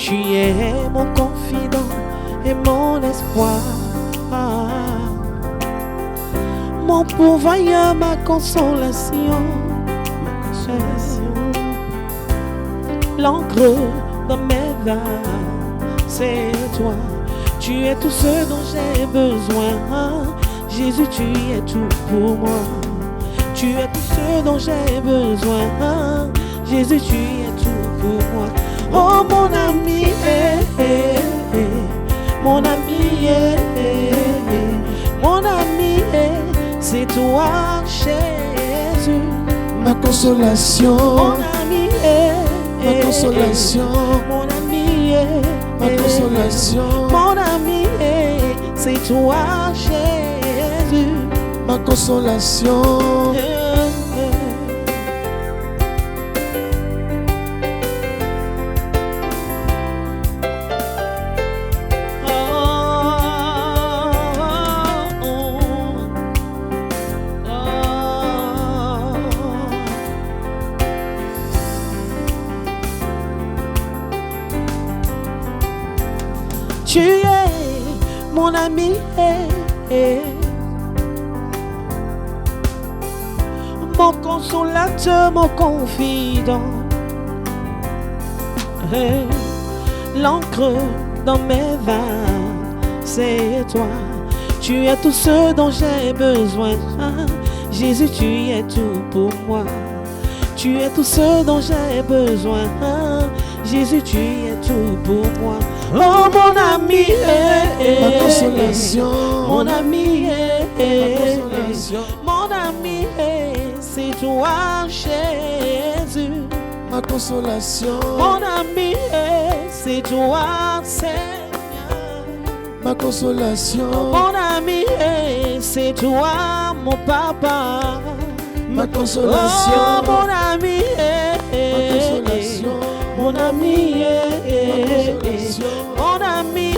Tu es mon confident et mon espoir, mon pourvoyeur, ma consolation, l'encre dans mes veines, c'est toi. Tu es tout ce dont j'ai besoin. Jésus, tu es tout pour moi. Tu es tout ce dont j'ai besoin. Jésus, tu es tout pour moi. Oh mon ami, mon ami, mon ami, c'est toi, Jésus. Ma consolation, mon ami, ma consolation, mon ami, ma consolation, mon ami, c'est toi, Jésus. ma consolation. Tu es mon ami, mon consolateur, mon confident, l'encre dans mes veines, c'est toi. Tu es tout ce dont j'ai besoin. Jésus, tu es tout pour moi. Tu es tout ce dont j'ai besoin. Jésus, tu es tout pour moi. Oh mon ami, Ma consolation, mon ami, ma consolation, mon ami, c'est toi, Jésus. ma consolation, Mon ami, c'est toi, Seigneur. ma consolation, Mon ami, c'est toi, mon papa. ma consolation, Oh mon ami, ma consolation, mon ami, ma consolation, mon ami,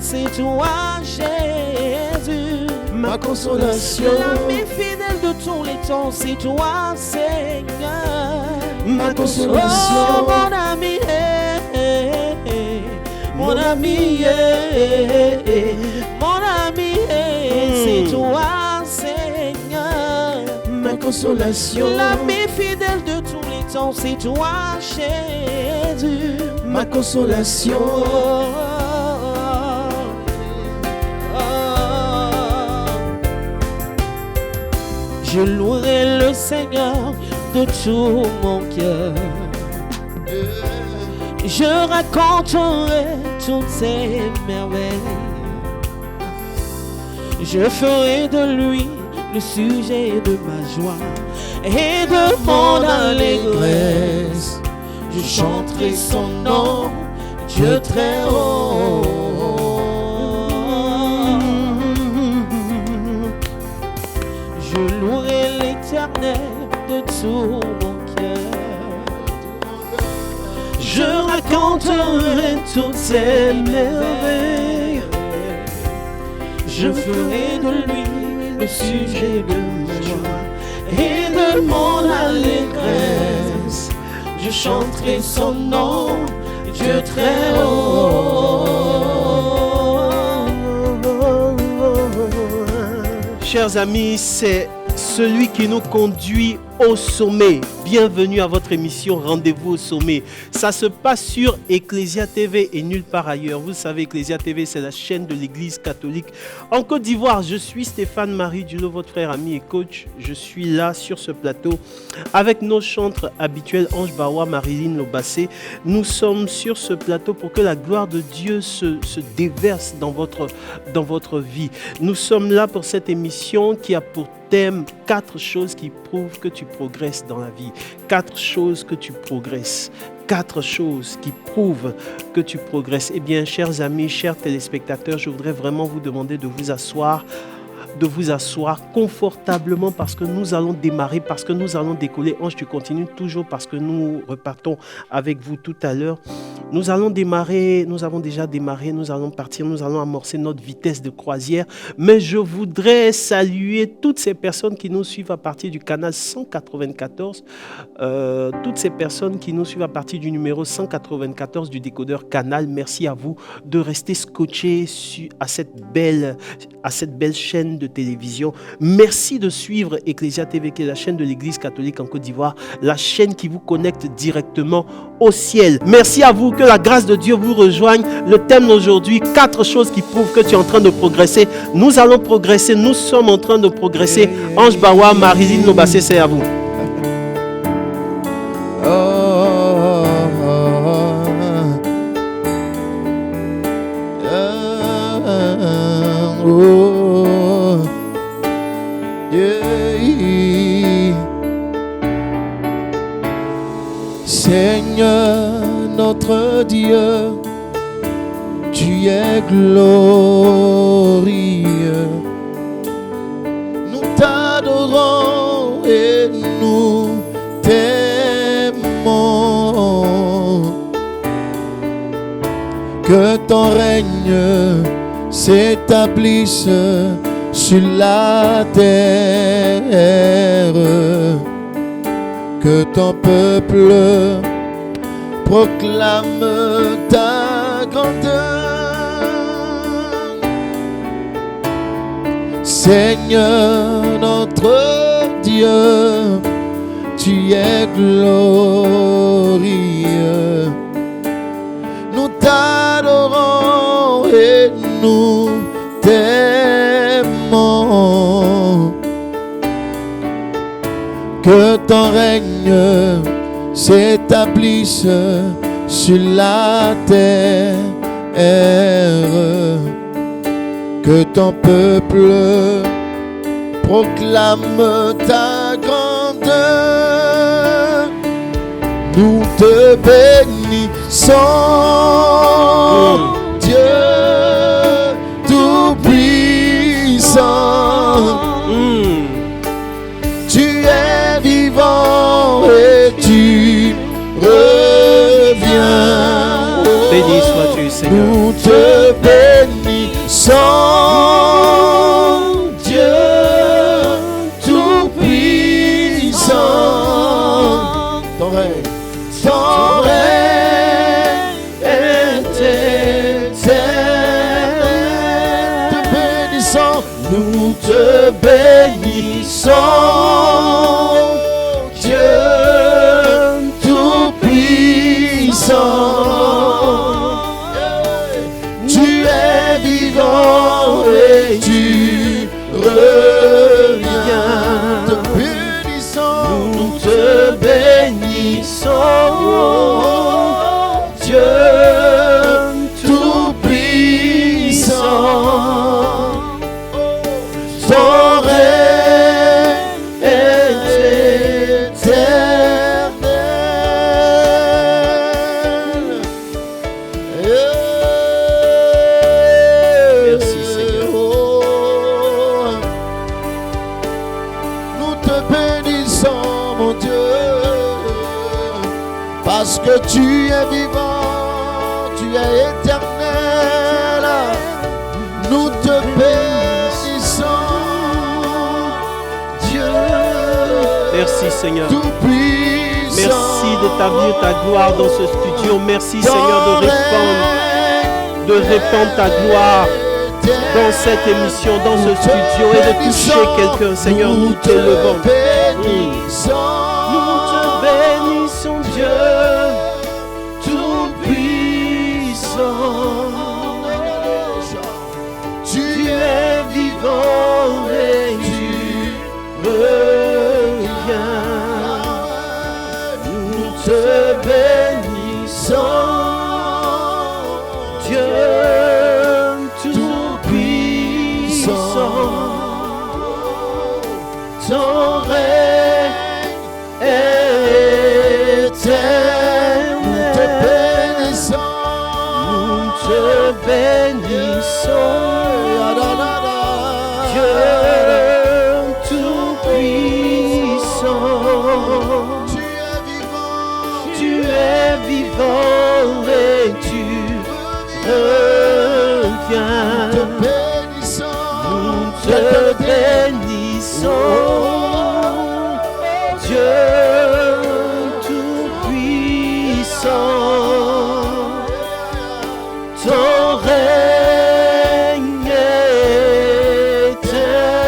c'est toi, Jésus. ma consolation, L'ami fidèle de tous les temps, c'est toi, Seigneur. ma consolation, Oh mon ami, mon ami, mon ami, c'est toi, Seigneur. ma consolation, L'ami fidèle de tous les temps, c'est toi, Jésus. ma consolation, Je louerai le Seigneur de tout mon cœur. Je raconterai toutes ses merveilles. Je ferai de lui le sujet de ma joie et de mon allégresse. Je chanterai son nom, Dieu très haut. Je louerai l'Éternel de tout mon cœur. Je raconterai toutes ses merveilles. Je ferai de lui le sujet de ma joie et de mon allégresse. Je chanterai son nom, Dieu très haut. Chers amis, c'est celui qui nous conduit au sommet. Bienvenue à votre émission Rendez-vous au sommet. Ça se passe sur Ecclesia TV et nulle part ailleurs. Vous savez, Ecclesia TV, c'est la chaîne de l'Église catholique en Côte d'Ivoire. Je suis Stéphane-Marie Dulot, votre frère, ami et coach. Je suis là sur ce plateau avec nos chantres habituels, Ange Bawa, Marilyn Lobassé. Nous sommes sur ce plateau pour que la gloire de Dieu se déverse dans votre vie. Nous sommes là pour cette émission qui a pour thème 4 choses qui prouvent que tu progresses dans la vie. 4 choses que tu progresses. 4 choses qui prouvent que tu progresses. Eh bien, chers amis, chers téléspectateurs, je voudrais vraiment vous demander de vous asseoir de vous asseoir confortablement parce que nous allons démarrer, parce que nous allons décoller. Ange, tu continues toujours parce que nous repartons avec vous tout à l'heure. Nous allons démarrer, nous avons déjà démarré, nous allons partir, nous allons amorcer notre vitesse de croisière. Mais je voudrais saluer toutes ces personnes qui nous suivent à partir du canal 194, toutes ces personnes qui nous suivent à partir du numéro 194 du décodeur Canal. Merci à vous de rester scotchés à cette belle chaîne de télévision. Merci de suivre Ecclesia TV, qui est la chaîne de l'Église catholique en Côte d'Ivoire, la chaîne qui vous connecte directement au ciel. Merci à vous, que la grâce de Dieu vous rejoigne. Le thème d'aujourd'hui, 4 choses qui prouvent que tu es en train de progresser. Nous allons progresser, nous sommes en train de progresser. Ange Bawa, Marie-Line Lobassé, c'est à vous. Seigneur notre Dieu, tu es glorieux. Nous t'adorons et nous t'aimons. Que ton règne s'établisse sur la terre. Que ton peuple proclame ta grandeur. Seigneur notre Dieu, tu es glorieux. Nous t'adorons et nous t'aimons. Que ton règne s'établisse sur la terre. Que ton peuple proclame ta grandeur. Nous te bénissons, Dieu tout-puissant. Tu es vivant et tu reviens. Béni sois-tu, Seigneur. Nous te bénissons, Dieu tout-puissant. Ton règne est éternel. Te bénissons, nous te bénissons. Tu es vivant et tu reviens. Te bénissons, nous te bénissons, Dieu tout-puissant. Ton règne est éternel. Merci Seigneur. Nous te bénissons, mon Dieu, parce que tu es vivant, tu es éternel. Nous te bénissons, Dieu. Merci Seigneur. Tout-puissant. Merci d'établir ta gloire dans ce studio. Merci Seigneur de répandre ta gloire dans cette émission, dans ce studio, et de toucher quelqu'un. Seigneur, nous t'élevons. Nous te bénissons, Dieu tout-puissant. Tu es vivant et tu reviens. Nous te bénissons, Dieu tout-puissant. Ton règne est éternel. Nous te bénissons, nous te bénissons, Dieu viens. Nous te bénissons. Nous te bénissons. Dieu tout-puissant. Ton règne éternel.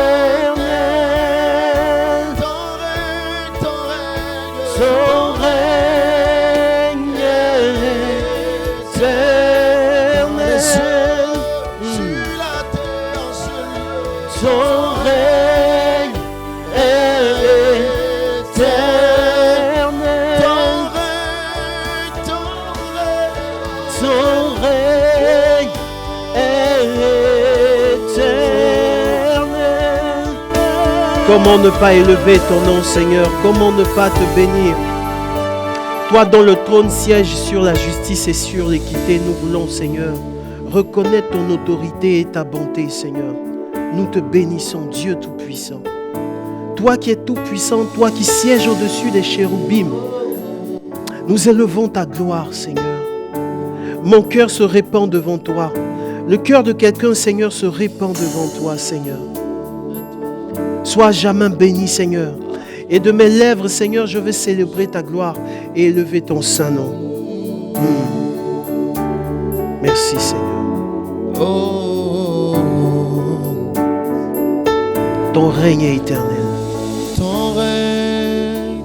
Ton règne éternel. Sur la terre, en ce lieu. Ton règne éternel. Ton règne éternel. Comment ne pas élever ton nom, Seigneur? Comment ne pas te bénir? Toi dont le trône siège sur la justice et sur l'équité, nous voulons, Seigneur, reconnaître ton autorité et ta bonté, Seigneur. Nous te bénissons, Dieu Tout-Puissant. Toi qui es Tout-Puissant, toi qui sièges au-dessus des chérubim, nous élevons ta gloire, Seigneur. Mon cœur se répand devant toi. Le cœur de quelqu'un, Seigneur, se répand devant toi, Seigneur. Sois jamais béni, Seigneur. Et de mes lèvres, Seigneur, je vais célébrer ta gloire et élever ton saint nom. Merci, Seigneur. Ton règne est éternel. Ton règne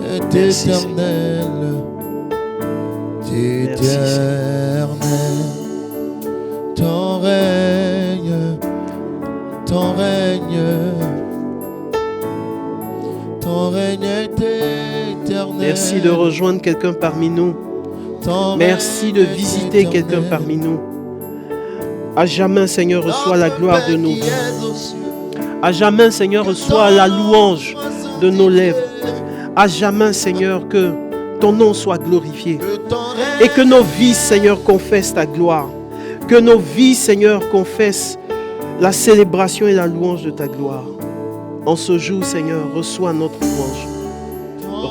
est Merci, éternel. Éternel. Ton règne est éternel. Merci de rejoindre quelqu'un parmi nous. Merci de visiter quelqu'un parmi nous. À jamais, Seigneur, reçois la gloire de nos vies. À jamais, Seigneur, reçois la louange de nos lèvres. À jamais, Seigneur, que ton nom soit glorifié. Et que nos vies, Seigneur, confessent ta gloire. Que nos vies, Seigneur, confessent la célébration et la louange de ta gloire. En ce jour, Seigneur, reçois notre louange.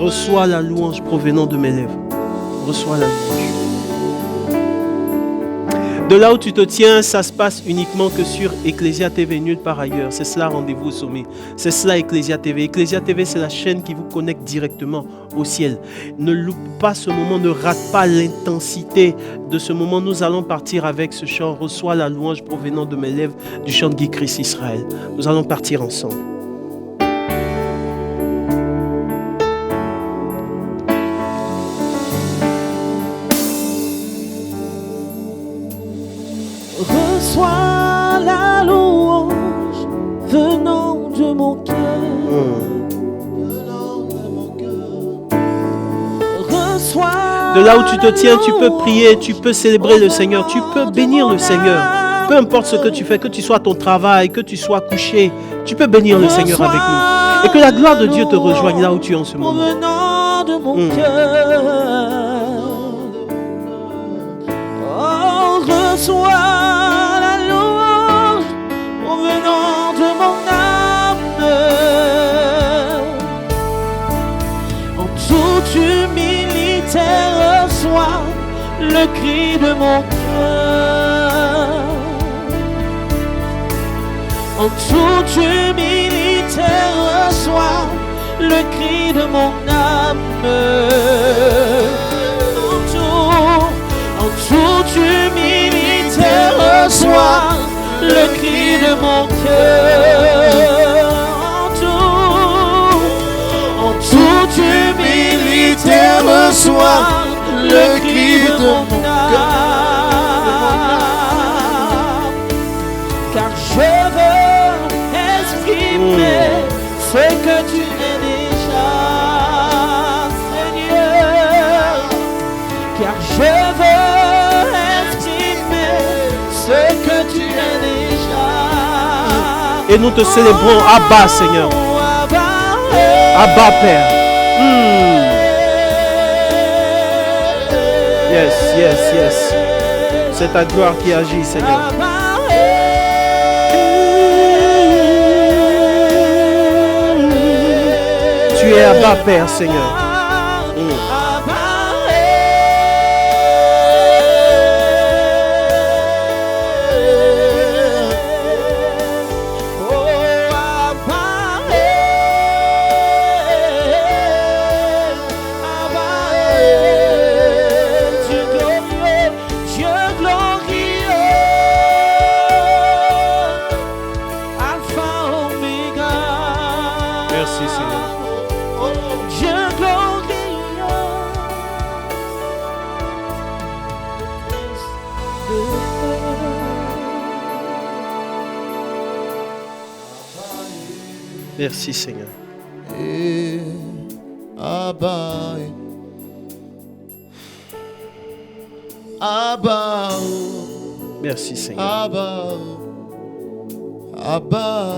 Reçois la louange provenant de mes lèvres. Reçois la louange. De là où tu te tiens, ça se passe uniquement que sur Ecclesia TV, nulle part ailleurs. C'est cela, Rendez-vous au sommet. C'est cela, Ecclesia TV. Ecclesia TV, c'est la chaîne qui vous connecte directement au ciel. Ne loupe pas ce moment, ne rate pas l'intensité de ce moment. Nous allons partir avec ce chant. Reçois la louange provenant de mes lèvres du chant de Guy Christ Israël. Nous allons partir ensemble. Reçois la louange venant de mon cœur. Reçois. De là où tu te tiens, tu peux prier, tu peux célébrer le Seigneur, tu peux bénir le Seigneur. Peu importe ce que tu fais, que tu sois à ton travail, que tu sois couché, tu peux bénir le Seigneur avec nous. Et que la gloire de Dieu te rejoigne là où tu es en ce moment. Venant de mon cœur. Oh, reçois. Reçois le cri de mon cœur. En toute humilité, reçois le cri de mon âme. En toute humilité, reçois le cri de mon cœur. En toute humilité, reçois le cri de mon âme, car je veux exprimer ce que tu es déjà, Seigneur, car je veux exprimer ce que tu es déjà. Et nous te célébrons, Abba, Seigneur. Abba, Père. Yes, yes, yes. C'est ta gloire qui agit, Seigneur. Tu es Abba, Père, Seigneur. Merci Seigneur. Abba, Abba, Merci Seigneur. Abba, Abba.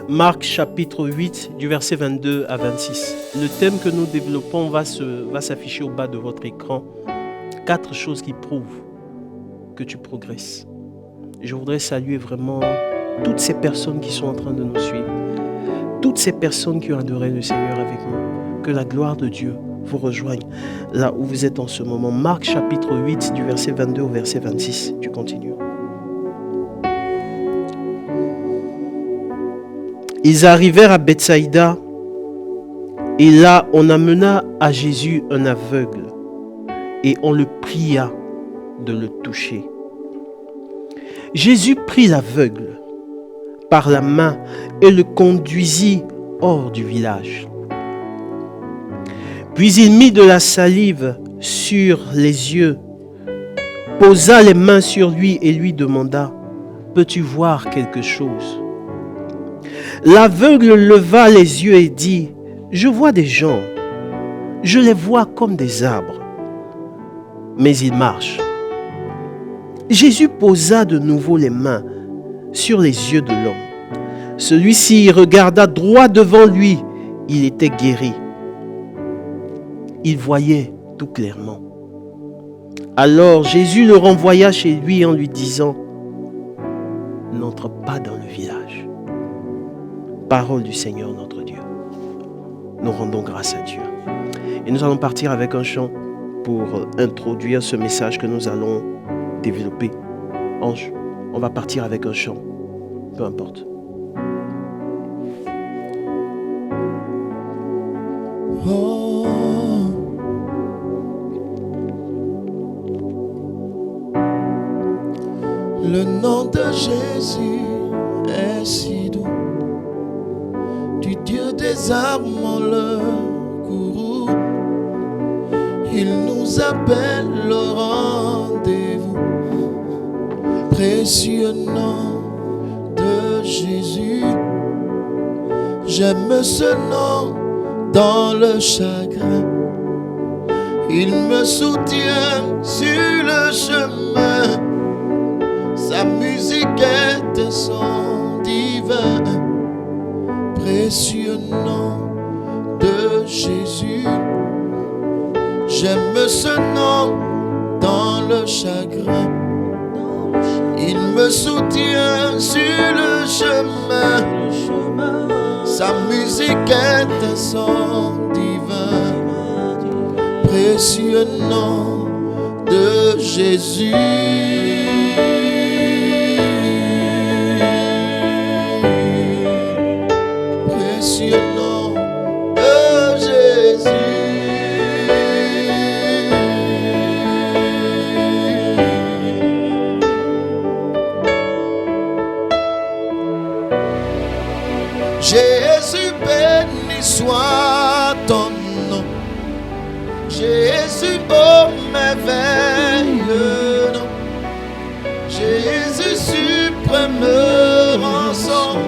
Marc chapitre 8 du verset 22 à 26. Le thème que nous développons va s'afficher au bas de votre écran. 4 choses qui prouvent que tu progresses. Je voudrais saluer vraiment toutes ces personnes qui sont en train de nous suivre. Toutes ces personnes qui ont adoré le Seigneur avec nous. Que la gloire de Dieu vous rejoigne là où vous êtes en ce moment. Marc chapitre 8 du verset 22 au verset 26. Tu continues. Ils arrivèrent à Bethsaïda et là on amena à Jésus un aveugle et on le pria de le toucher. Jésus prit l'aveugle par la main et le conduisit hors du village. Puis il mit de la salive sur les yeux, posa les mains sur lui et lui demanda « Peux-tu voir quelque chose ?» L'aveugle leva les yeux et dit « Je vois des gens, je les vois comme des arbres, mais ils marchent. » Jésus posa de nouveau les mains sur les yeux de l'homme. Celui-ci regarda droit devant lui, il était guéri. Il voyait tout clairement. Alors Jésus le renvoya chez lui en lui disant « N'entre pas dans le village. » Parole du Seigneur notre Dieu. Nous rendons grâce à Dieu. Et nous allons partir avec un chant pour introduire ce message que nous allons développer. Ange, on va partir avec un chant. Peu importe. Oh. Le nom de Jésus est si doux. Du Dieu des armes, le courroux. Il nous appelle au rendez-vous. Précieux nom de Jésus. J'aime ce nom dans le chagrin. Il me soutient sur le chemin. Sa musique est un son divin. Précieux nom de Jésus. J'aime ce nom dans le chagrin. Il me soutient sur le chemin. Sa musique est un son divin. Précieux nom de Jésus. Précieux nom de Jésus. Jésus, béni soit ton nom. Jésus, ô merveilleux nom. Jésus, suprême rançon.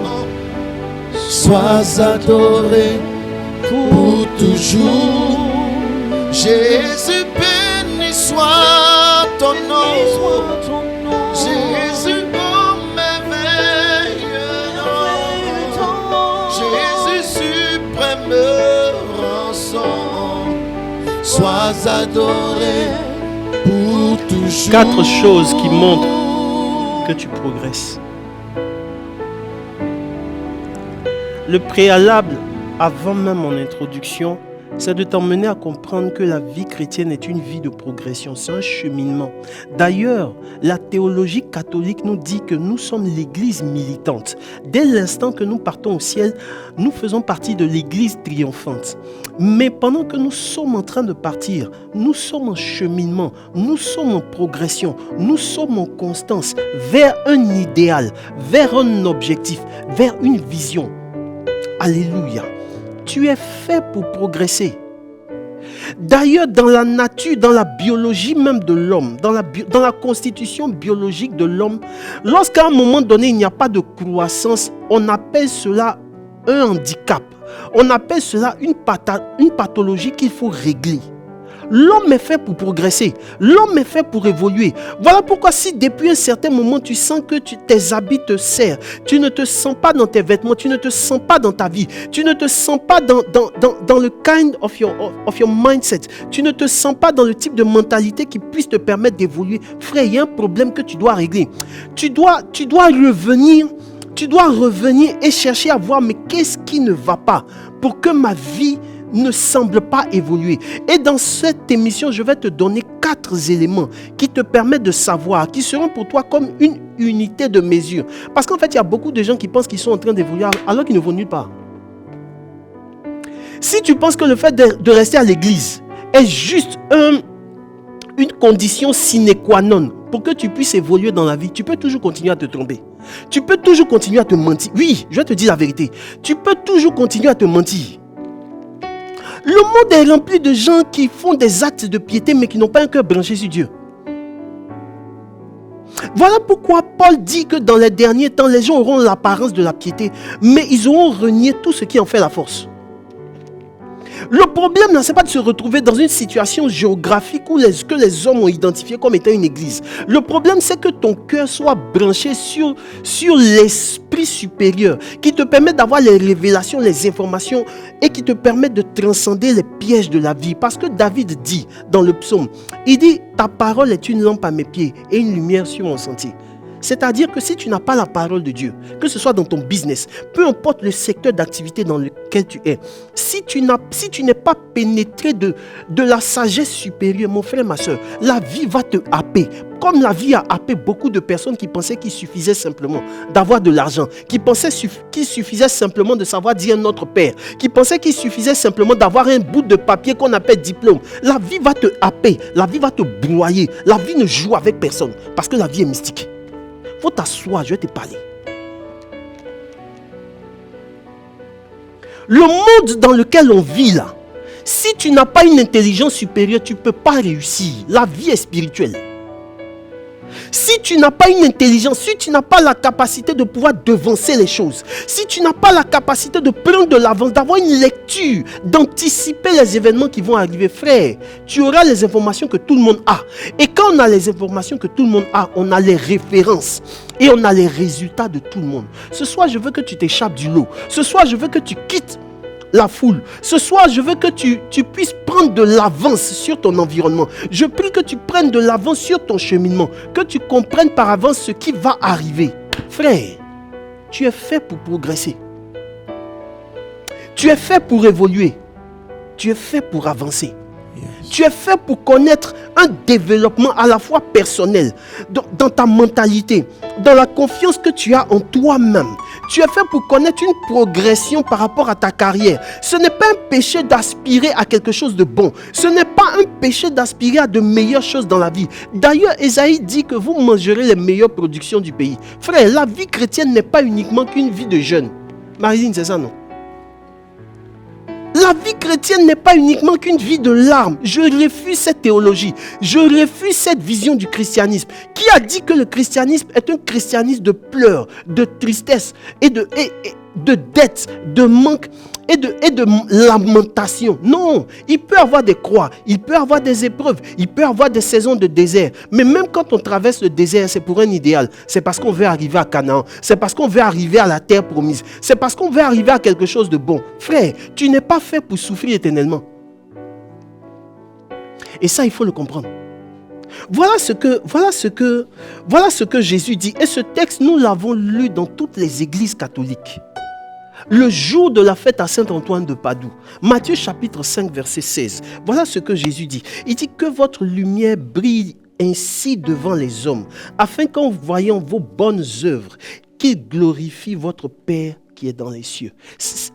Sois adoré pour toujours. Jésus, béni soit ton nom. Jésus, ô merveilleux nom. Jésus, suprême rançon. Sois adoré pour toujours. 4 choses qui montrent que tu progresses. Le préalable, avant même mon introduction, c'est de t'emmener à comprendre que la vie chrétienne est une vie de progression, c'est un cheminement. D'ailleurs, la théologie catholique nous dit que nous sommes l'église militante. Dès l'instant que nous partons au ciel, nous faisons partie de l'église triomphante. Mais pendant que nous sommes en train de partir, nous sommes en cheminement, nous sommes en progression, nous sommes en constance vers un idéal, vers un objectif, vers une vision. Alléluia. Tu es fait pour progresser. D'ailleurs, dans la nature, dans la biologie même de l'homme, dans la constitution biologique de l'homme, lorsqu'à un moment donné, il n'y a pas de croissance, on appelle cela un handicap. On appelle cela une pathologie qu'il faut régler. L'homme est fait pour progresser. L'homme est fait pour évoluer. Voilà pourquoi si depuis un certain moment tu sens que tes habits te serrent, tu ne te sens pas dans tes vêtements, tu ne te sens pas dans ta vie, tu ne te sens pas dans le kind of your mindset, tu ne te sens pas dans le type de mentalité qui puisse te permettre d'évoluer. Frère, il y a un problème que tu dois régler. Tu dois revenir et chercher à voir mais qu'est-ce qui ne va pas pour que ma vie ne semble pas évoluer. Et dans cette émission, je vais te donner 4 éléments qui te permettent de savoir, qui seront pour toi comme une unité de mesure. Parce qu'en fait, il y a beaucoup de gens qui pensent qu'ils sont en train d'évoluer alors qu'ils ne vont nulle part. Si tu penses que le fait de rester à l'église est juste une condition sine qua non pour que tu puisses évoluer dans la vie, tu peux toujours continuer à te tromper. Tu peux toujours continuer à te mentir. Oui, je vais te dire la vérité. Tu peux toujours continuer à te mentir. Le monde est rempli de gens qui font des actes de piété mais qui n'ont pas un cœur branché sur Dieu. Voilà pourquoi Paul dit que dans les derniers temps, les gens auront l'apparence de la piété, mais ils auront renié tout ce qui en fait la force. Le problème, ce n'est pas de se retrouver dans une situation géographique que les hommes ont identifié comme étant une église. Le problème, c'est que ton cœur soit branché sur l'esprit supérieur qui te permet d'avoir les révélations, les informations et qui te permet de transcender les pièges de la vie. Parce que David dit dans le psaume, il dit « Ta parole est une lampe à mes pieds et une lumière sur mon sentier ». C'est-à-dire que si tu n'as pas la parole de Dieu, que ce soit dans ton business, peu importe le secteur d'activité dans lequel tu es, si tu n'es pas pénétré de la sagesse supérieure, mon frère, ma soeur, la vie va te happer. Comme la vie a happé beaucoup de personnes qui pensaient qu'il suffisait simplement d'avoir de l'argent, qui pensaient qu'il suffisait simplement de savoir dire notre Père, qui pensaient qu'il suffisait simplement d'avoir un bout de papier qu'on appelle diplôme. La vie va te happer, la vie va te broyer, la vie ne joue avec personne parce que la vie est mystique. Faut t'asseoir, je vais te parler. Le monde dans lequel on vit là, si tu n'as pas une intelligence supérieure, tu ne peux pas réussir. La vie est spirituelle. Si tu n'as pas une intelligence, si tu n'as pas la capacité de pouvoir devancer les choses, si tu n'as pas la capacité de prendre de l'avance, d'avoir une lecture, d'anticiper les événements qui vont arriver, frère, tu auras les informations que tout le monde a. Et quand on a les informations que tout le monde a, on a les références et on a les résultats de tout le monde. Ce soir, je veux que tu t'échappes du lot. Ce soir, je veux que tu quittes la foule. Ce soir, je veux que tu puisses prendre de l'avance sur ton environnement. Je prie que tu prennes de l'avance sur ton cheminement. Que tu comprennes par avance ce qui va arriver. Frère, tu es fait pour progresser. Tu es fait pour évoluer. Tu es fait pour avancer. Tu es fait pour connaître un développement à la fois personnel, dans ta mentalité, dans la confiance que tu as en toi-même. Tu es fait pour connaître une progression par rapport à ta carrière. Ce n'est pas un péché d'aspirer à quelque chose de bon. Ce n'est pas un péché d'aspirer à de meilleures choses dans la vie. D'ailleurs, Ésaïe dit que vous mangerez les meilleures productions du pays. Frère, la vie chrétienne n'est pas uniquement qu'une vie de jeûne. Marie-Line, c'est ça, non? La vie chrétienne n'est pas uniquement qu'une vie de larmes. Je refuse cette théologie. Je refuse cette vision du christianisme. Qui a dit que le christianisme est un christianisme de pleurs, de tristesse et de dettes, de manque et de lamentation? Non, il peut avoir des croix, il peut avoir des épreuves, il peut avoir des saisons de désert. Mais même quand on traverse le désert, c'est pour un idéal. C'est parce qu'on veut arriver à Canaan. C'est parce qu'on veut arriver à la terre promise. C'est parce qu'on veut arriver à quelque chose de bon. Frère, tu n'es pas fait pour souffrir éternellement. Et ça, il faut le comprendre. Voilà ce que Jésus dit. Et ce texte, nous l'avons lu dans toutes les églises catholiques. Le jour de la fête à Saint-Antoine de Padoue, Matthieu chapitre 5 verset 16, voilà ce que Jésus dit. Il dit que votre lumière brille ainsi devant les hommes, afin qu'en voyant vos bonnes œuvres, qu'ils glorifient votre Père qui est dans les cieux.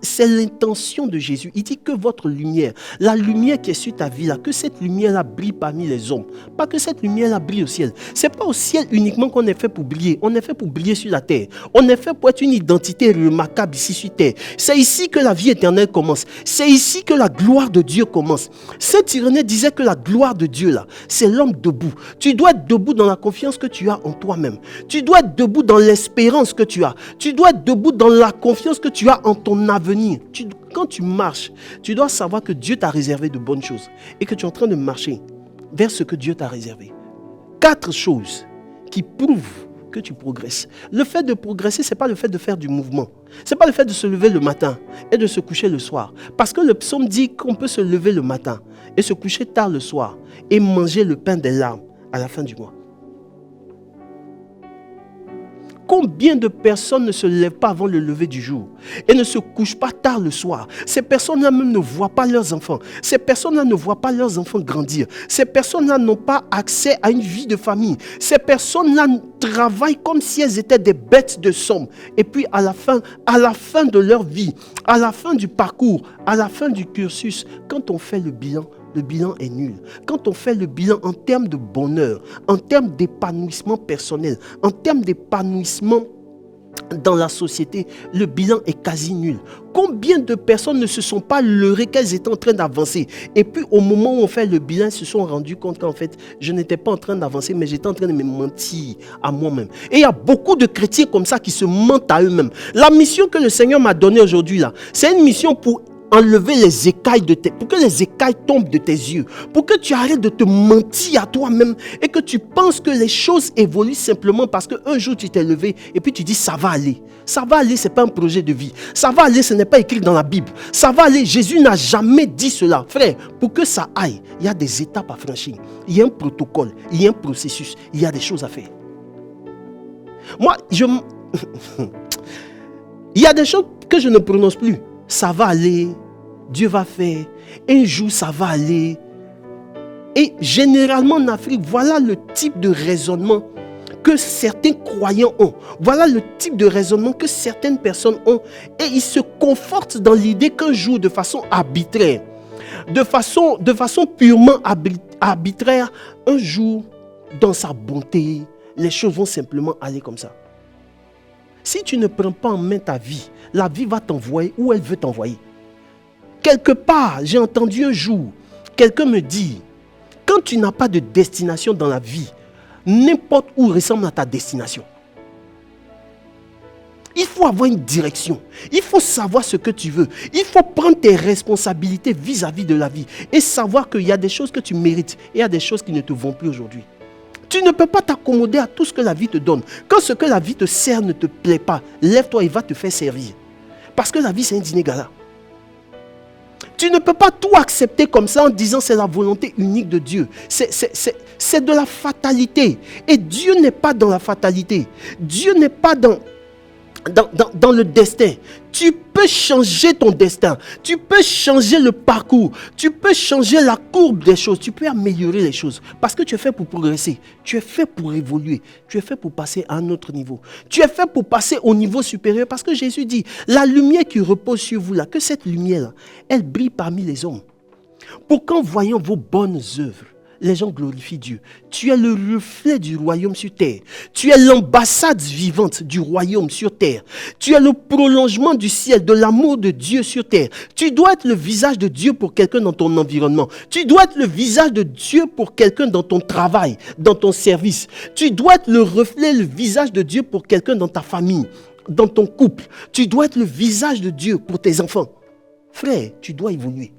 c'est l'intention de Jésus. Il dit que votre lumière, la lumière qui est sur ta vie là, que cette lumière-là brille parmi les hommes. Pas que cette lumière-là brille au ciel. C'est pas au ciel uniquement qu'on est fait pour briller. On est fait pour briller sur la terre. On est fait pour être une identité remarquable ici sur terre. C'est ici que la vie éternelle commence. C'est ici que la gloire de Dieu commence. Saint Irénée disait que la gloire de Dieu là, c'est l'homme debout. Tu dois être debout dans la confiance que tu as en toi-même. Tu dois être debout dans l'espérance que tu as. Tu dois être debout dans la confiance que tu as en ton avenir. Quand tu marches, tu dois savoir que Dieu t'a réservé de bonnes choses et que tu es en train de marcher vers ce que Dieu t'a réservé. 4 choses qui prouvent que tu progresses. Le fait de progresser, ce n'est pas le fait de faire du mouvement. Ce n'est pas le fait de se lever le matin et de se coucher le soir. Parce que le psaume dit qu'on peut se lever le matin et se coucher tard le soir et manger le pain des larmes à la fin du mois. Combien de personnes ne se lèvent pas avant le lever du jour et ne se couchent pas tard le soir? Ces personnes-là même ne voient pas leurs enfants. Ces personnes-là ne voient pas leurs enfants grandir. Ces personnes-là n'ont pas accès à une vie de famille. Ces personnes-là travaillent comme si elles étaient des bêtes de somme. Et puis à la fin de leur vie, à la fin du parcours, à la fin du cursus, quand on fait le bilan est nul. Quand on fait le bilan en termes de bonheur, en termes d'épanouissement personnel, en termes d'épanouissement dans la société, le bilan est quasi nul. Combien de personnes ne se sont pas leurrées qu'elles étaient en train d'avancer? Et puis au moment où on fait le bilan, elles se sont rendues compte qu'en fait, je n'étais pas en train d'avancer, mais j'étais en train de me mentir à moi-même. Et il y a beaucoup de chrétiens comme ça qui se mentent à eux-mêmes. La mission que le Seigneur m'a donnée aujourd'hui là, c'est une mission pour enlever les écailles pour que les écailles tombent de tes yeux, pour que tu arrêtes de te mentir à toi-même et que tu penses que les choses évoluent simplement parce qu'un jour tu t'es levé et puis tu dis ça va aller. Ça va aller, ce n'est pas un projet de vie. Ça va aller, ce n'est pas écrit dans la Bible. Ça va aller, Jésus n'a jamais dit cela. Frère, pour que ça aille, il y a des étapes à franchir. Il y a un protocole, il y a un processus, il y a des choses à faire. Moi, il y a des choses que je ne prononce plus. Ça va aller, Dieu va faire, un jour ça va aller. Et généralement en Afrique, voilà le type de raisonnement que certains croyants ont. Voilà le type de raisonnement que certaines personnes ont. Et ils se confortent dans l'idée qu'un jour, de façon arbitraire, de façon purement arbitraire, un jour, dans sa bonté, les choses vont simplement aller comme ça. Si tu ne prends pas en main ta vie, la vie va t'envoyer où elle veut t'envoyer. Quelque part, j'ai entendu un jour, quelqu'un me dit, quand tu n'as pas de destination dans la vie, n'importe où ressemble à ta destination. Il faut avoir une direction. Il faut savoir ce que tu veux. Il faut prendre tes responsabilités vis-à-vis de la vie et savoir qu'il y a des choses que tu mérites et il y a des choses qui ne te vont plus aujourd'hui. Tu ne peux pas t'accommoder à tout ce que la vie te donne. Quand ce que la vie te sert ne te plaît pas, lève-toi et va te faire servir. Parce que la vie, c'est un dîner gala. Tu ne peux pas tout accepter comme ça en disant c'est la volonté unique de Dieu. C'est de la fatalité. Et Dieu n'est pas dans la fatalité. Dieu n'est pas dans le destin. Tu peux changer ton destin. Tu peux changer le parcours. Tu peux changer la courbe des choses. Tu peux améliorer les choses. Parce que tu es fait pour progresser. Tu es fait pour évoluer. Tu es fait pour passer à un autre niveau. Tu es fait pour passer au niveau supérieur. Parce que Jésus dit, la lumière qui repose sur vous là, que cette lumière, elle brille parmi les hommes. Pour qu'en voyant vos bonnes œuvres, les gens glorifient Dieu. Tu es le reflet du royaume sur terre. Tu es l'ambassade vivante du royaume sur terre. Tu es le prolongement du ciel, de l'amour de Dieu sur terre. Tu dois être le visage de Dieu pour quelqu'un dans ton environnement. Tu dois être le visage de Dieu pour quelqu'un dans ton travail, dans ton service. Tu dois être le reflet, le visage de Dieu pour quelqu'un dans ta famille, dans ton couple. Tu dois être le visage de Dieu pour tes enfants. Frère, tu dois évoluer.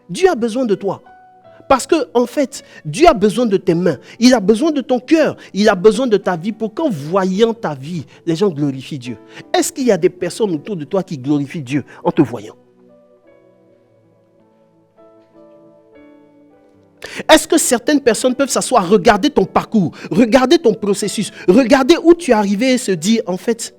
Dieu a besoin de toi. Parce que, en fait, Dieu a besoin de tes mains. Il a besoin de ton cœur. Il a besoin de ta vie pour qu'en voyant ta vie, les gens glorifient Dieu. Est-ce qu'il y a des personnes autour de toi qui glorifient Dieu en te voyant? Est-ce que certaines personnes peuvent s'asseoir, regarder ton parcours, regarder ton processus, regarder où tu es arrivé et se dire, en fait,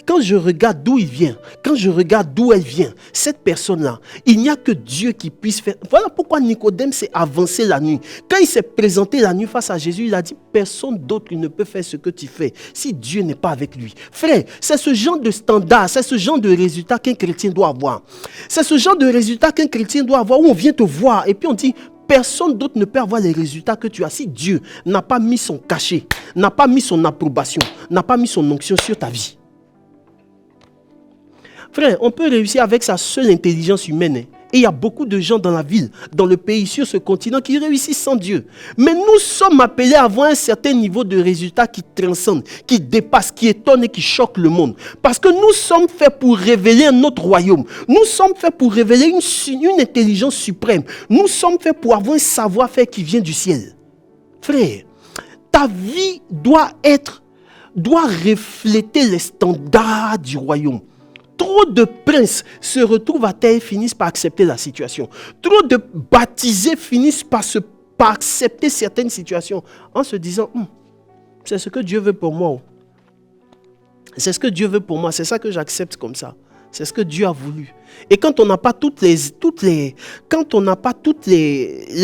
quand je regarde d'où il vient, quand je regarde d'où elle vient, cette personne-là, il n'y a que Dieu qui puisse faire. Voilà pourquoi Nicodème s'est avancé la nuit. Quand il s'est présenté la nuit face à Jésus, il a dit, personne d'autre ne peut faire ce que tu fais si Dieu n'est pas avec lui. Frère, c'est ce genre de standard, c'est ce genre de résultat qu'un chrétien doit avoir. C'est ce genre de résultat qu'un chrétien doit avoir où on vient te voir et puis on dit, personne d'autre ne peut avoir les résultats que tu as si Dieu n'a pas mis son cachet, n'a pas mis son approbation, n'a pas mis son onction sur ta vie. Frère, on peut réussir avec sa seule intelligence humaine. Et il y a beaucoup de gens dans la ville, dans le pays, sur ce continent qui réussissent sans Dieu. Mais nous sommes appelés à avoir un certain niveau de résultats qui transcende, qui dépasse, qui étonne et qui choque le monde. Parce que nous sommes faits pour révéler un autre royaume. Nous sommes faits pour révéler une intelligence suprême. Nous sommes faits pour avoir un savoir-faire qui vient du ciel. Frère, ta vie doit refléter les standards du royaume. Trop de princes se retrouvent à terre et finissent par accepter la situation. Trop de baptisés finissent par accepter certaines situations en se disant, c'est ce que Dieu veut pour moi. C'est ce que Dieu veut pour moi. C'est ça que j'accepte comme ça. C'est ce que Dieu a voulu. Et quand on n'a pas toutes les